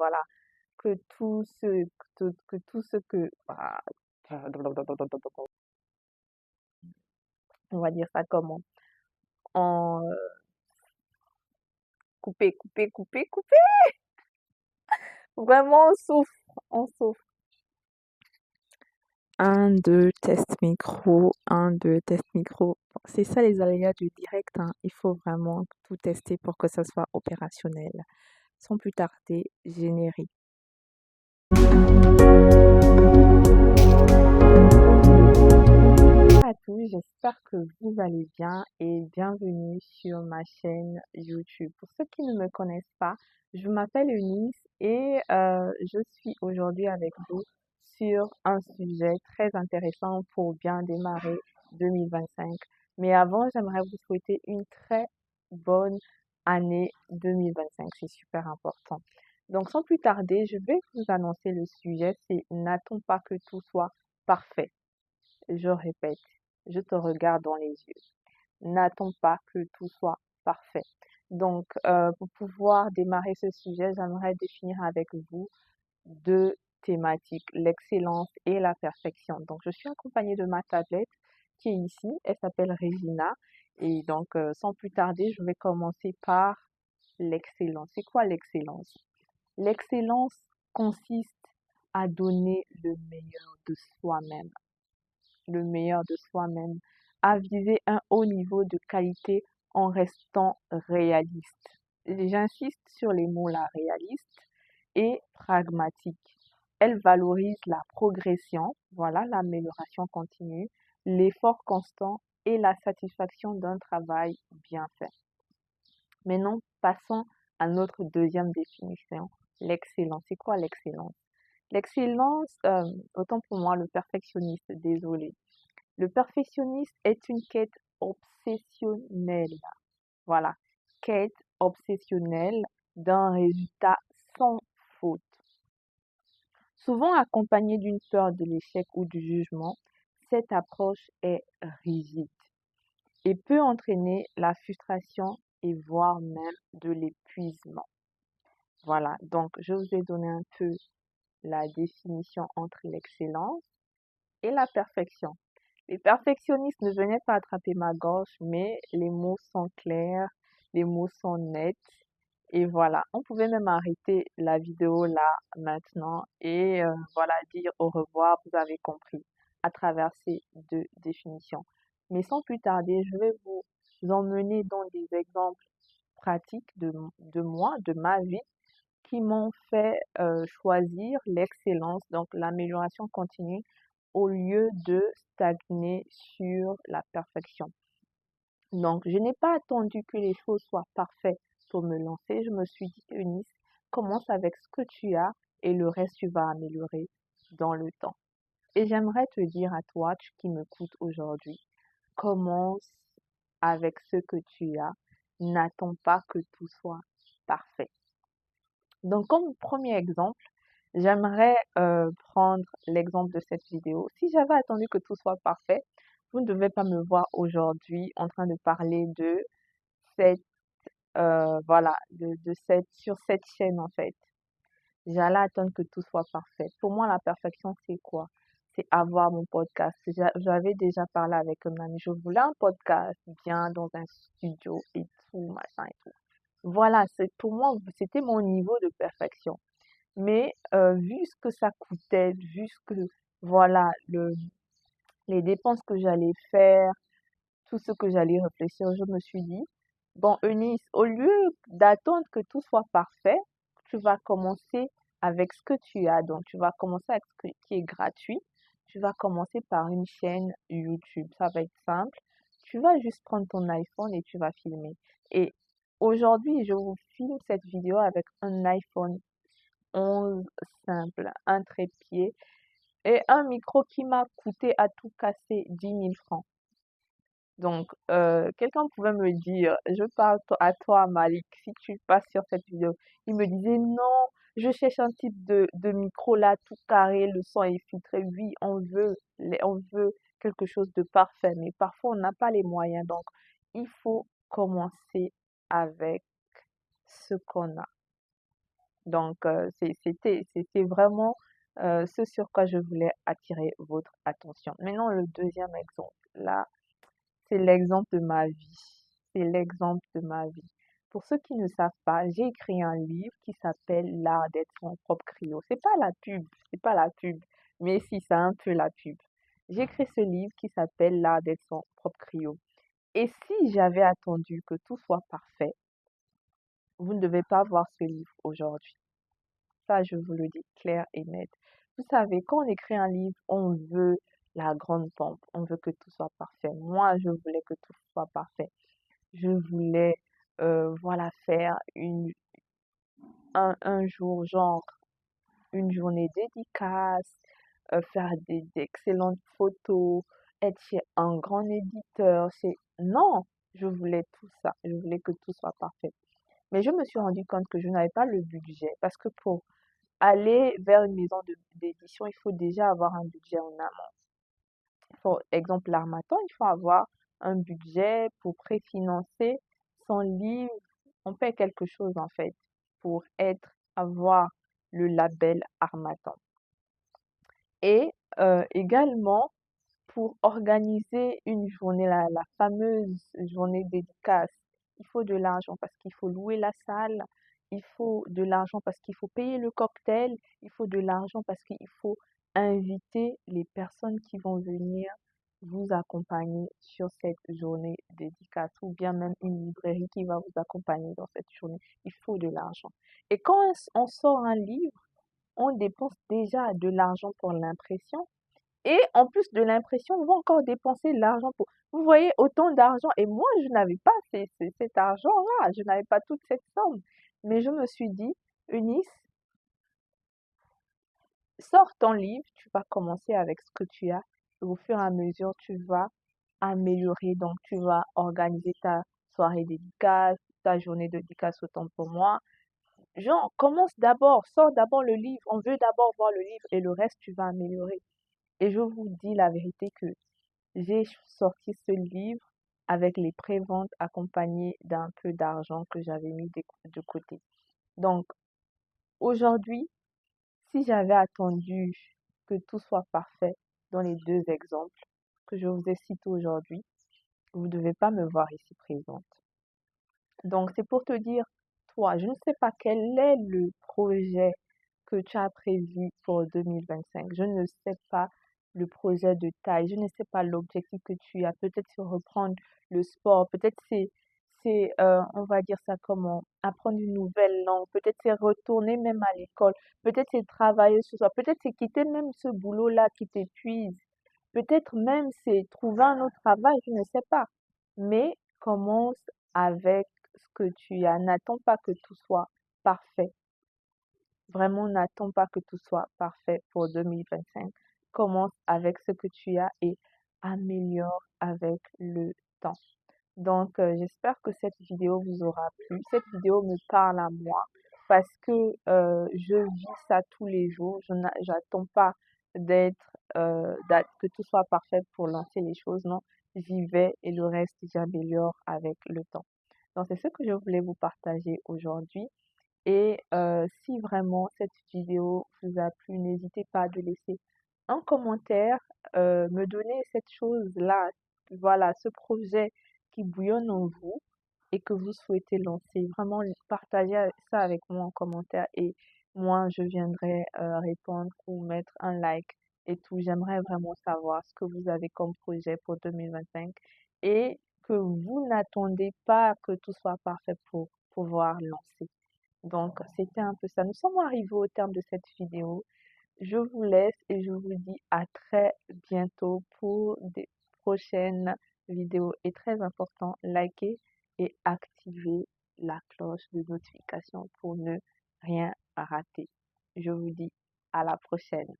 voilà, que tout ce que, on va dire ça comment? En couper, couper, couper, couper. Vraiment, on souffre, on souffre. Un, deux, test micro, un, deux, test micro. Bon, c'est ça les aléas du direct, hein. Il faut vraiment tout tester pour que ça soit opérationnel. Sans plus tarder, générique. Bonjour à tous, j'espère que vous allez bien et bienvenue sur ma chaîne YouTube. Pour ceux qui ne me connaissent pas, je m'appelle Eunice et je suis aujourd'hui avec vous sur un sujet très intéressant pour bien démarrer 2025. Mais avant, j'aimerais vous souhaiter une très bonne année 2025. C'est super important. Donc, sans plus tarder, je vais vous annoncer le sujet. C'est n'attends pas que tout soit parfait. Je répète, je te regarde dans les yeux. N'attends pas que tout soit parfait. Donc, pour pouvoir démarrer ce sujet, j'aimerais définir avec vous deux thématiques, l'excellence et la perfection. Donc, je suis accompagnée de ma tablette qui est ici. Elle s'appelle Regina. Et donc, sans plus tarder, je vais commencer par l'excellence. C'est quoi l'excellence? L'excellence consiste à donner le meilleur de soi-même, le meilleur de soi-même, à viser un haut niveau de qualité en restant réaliste. J'insiste sur les mots là, réaliste et pragmatique. Elle valorise la progression, voilà, l'amélioration continue, l'effort constant et la satisfaction d'un travail bien fait. Maintenant, passons à notre deuxième définition, l'excellence. C'est quoi l'excellence? L'excellence, autant pour moi, le perfectionniste, désolé. Le perfectionniste est une quête obsessionnelle. Voilà, quête obsessionnelle d'un résultat sans faute. Souvent accompagnée d'une peur de l'échec ou du jugement, cette approche est rigide et peut entraîner la frustration et voire même de l'épuisement. Voilà, donc je vous ai donné un peu la définition entre l'excellence et la perfection. Les perfectionnistes ne venaient pas attraper ma gorge, mais les mots sont clairs, les mots sont nets. Et voilà, on pouvait même arrêter la vidéo là maintenant et voilà, dire au revoir, vous avez compris, à travers ces deux définitions. Mais sans plus tarder, je vais vous emmener dans des exemples pratiques de moi, de ma vie, qui m'ont fait choisir l'excellence, donc l'amélioration continue, au lieu de stagner sur la perfection. Donc, je n'ai pas attendu que les choses soient parfaites pour me lancer. Je me suis dit, Eunice, commence avec ce que tu as et le reste, tu vas améliorer dans le temps. Et j'aimerais te dire à toi qui m'écoutes aujourd'hui, commence avec ce que tu as. N'attends pas que tout soit parfait. Donc, comme premier exemple, j'aimerais prendre l'exemple de cette vidéo. Si j'avais attendu que tout soit parfait, vous ne devez pas me voir aujourd'hui en train de parler de cette, voilà, sur cette chaîne en fait. J'allais attendre que tout soit parfait. Pour moi, la perfection, c'est quoi? C'est avoir mon podcast. J'avais déjà parlé avec un ami. Je voulais un podcast bien dans un studio et tout, machin et tout. Voilà, pour moi, c'était mon niveau de perfection. Mais vu ce que ça coûtait, vu ce que, voilà, les dépenses que j'allais faire, tout ce que j'allais réfléchir, je me suis dit, bon, Eunice, au lieu d'attendre que tout soit parfait, tu vas commencer avec ce que tu as. Donc, tu vas commencer avec ce qui est gratuit. Tu vas commencer par une chaîne YouTube. Ça va être simple. Tu vas juste prendre ton iPhone et tu vas filmer. Et aujourd'hui, je vous filme cette vidéo avec un iPhone 11 simple, un trépied et un micro qui m'a coûté à tout casser 10 000 francs. Donc, quelqu'un pouvait me dire, je parle à toi, Malik, si tu passes sur cette vidéo. Il me disait, non, je cherche un type de micro là, tout carré, le son est filtré. Oui, on veut quelque chose de parfait, mais parfois on n'a pas les moyens. Donc, il faut commencer avec ce qu'on a. Donc, c'était vraiment ce sur quoi je voulais attirer votre attention. Maintenant, le deuxième exemple, là, c'est l'exemple de ma vie. C'est l'exemple de ma vie. Pour ceux qui ne savent pas, j'ai écrit un livre qui s'appelle L'art d'être son propre griot. C'est pas la pub, mais si, c'est un peu la pub. J'ai écrit ce livre qui s'appelle L'art d'être son propre griot. Et si j'avais attendu que tout soit parfait, vous ne devez pas voir ce livre aujourd'hui. Ça, je vous le dis clair et net. Vous savez, quand on écrit un livre, on veut la grande pompe, on veut que tout soit parfait. Moi, je voulais que tout soit parfait. Je voulais, voilà, faire un jour, genre, une journée dédicace, faire d'excellentes photos, être chez un grand éditeur. Non, je voulais tout ça. Je voulais que tout soit parfait. Mais je me suis rendu compte que je n'avais pas le budget parce que pour aller vers une maison d'édition, il faut déjà avoir un budget en amont. Pour exemple, l'Harmattan, il faut avoir un budget pour préfinancer son livre. On paie quelque chose en fait pour avoir le label Harmattan. Et également pour organiser une journée, la fameuse journée dédicace, il faut de l'argent parce qu'il faut louer la salle, il faut de l'argent parce qu'il faut payer le cocktail, il faut de l'argent parce qu'il faut inviter les personnes qui vont venir vous accompagner sur cette journée dédicace ou bien même une librairie qui va vous accompagner dans cette journée. Il faut de l'argent. Et quand on sort un livre, on dépense déjà de l'argent pour l'impression et en plus de l'impression, on va encore dépenser l'argent pour... Vous voyez, autant d'argent. Et moi, je n'avais pas cet argent-là. Je n'avais pas toute cette somme. Mais je me suis dit, Eunice, sors ton livre, tu vas commencer avec ce que tu as. Et au fur et à mesure, tu vas améliorer. Donc, tu vas organiser ta soirée dédicace, ta journée dédicace autant pour moi. Genre, commence d'abord, sors d'abord le livre. On veut d'abord voir le livre et le reste, tu vas améliorer. Et je vous dis la vérité que j'ai sorti ce livre avec les préventes accompagnées d'un peu d'argent que j'avais mis de côté. Donc, aujourd'hui, si j'avais attendu que tout soit parfait dans les deux exemples que je vous ai cités aujourd'hui, vous ne devez pas me voir ici présente. Donc, c'est pour te dire, toi, je ne sais pas quel est le projet que tu as prévu pour 2025. Je ne sais pas le projet de taille. Je ne sais pas l'objectif que tu as. Peut-être c'est reprendre le sport. Peut-être on va dire ça comment, apprendre une nouvelle langue. Peut-être c'est retourner même à l'école. Peut-être c'est travailler sur soi. Peut-être c'est quitter même ce boulot-là qui t'épuise. Peut-être même c'est trouver un autre travail. Je ne sais pas. Mais commence avec ce que tu as. N'attends pas que tout soit parfait. Vraiment, n'attends pas que tout soit parfait pour 2025. Commence avec ce que tu as et améliore avec le temps. Donc, j'espère que cette vidéo vous aura plu. Cette vidéo me parle à moi parce que je vis ça tous les jours. J'attends pas que tout soit parfait pour lancer les choses. Non, j'y vais et le reste, j'améliore avec le temps. Donc, c'est ce que je voulais vous partager aujourd'hui. Et si vraiment cette vidéo vous a plu, n'hésitez pas de laisser un commentaire, me donner cette chose-là, voilà, ce projet qui bouillonne en vous et que vous souhaitez lancer. Vraiment, partagez ça avec moi en commentaire et moi, je viendrai répondre ou mettre un like et tout. J'aimerais vraiment savoir ce que vous avez comme projet pour 2025 et que vous n'attendez pas que tout soit parfait pour pouvoir lancer. Donc, c'était un peu ça. Nous sommes arrivés au terme de cette vidéo. Je vous laisse et je vous dis à très bientôt pour des prochaines vidéos. Et très important, likez et activez la cloche de notification pour ne rien rater. Je vous dis à la prochaine.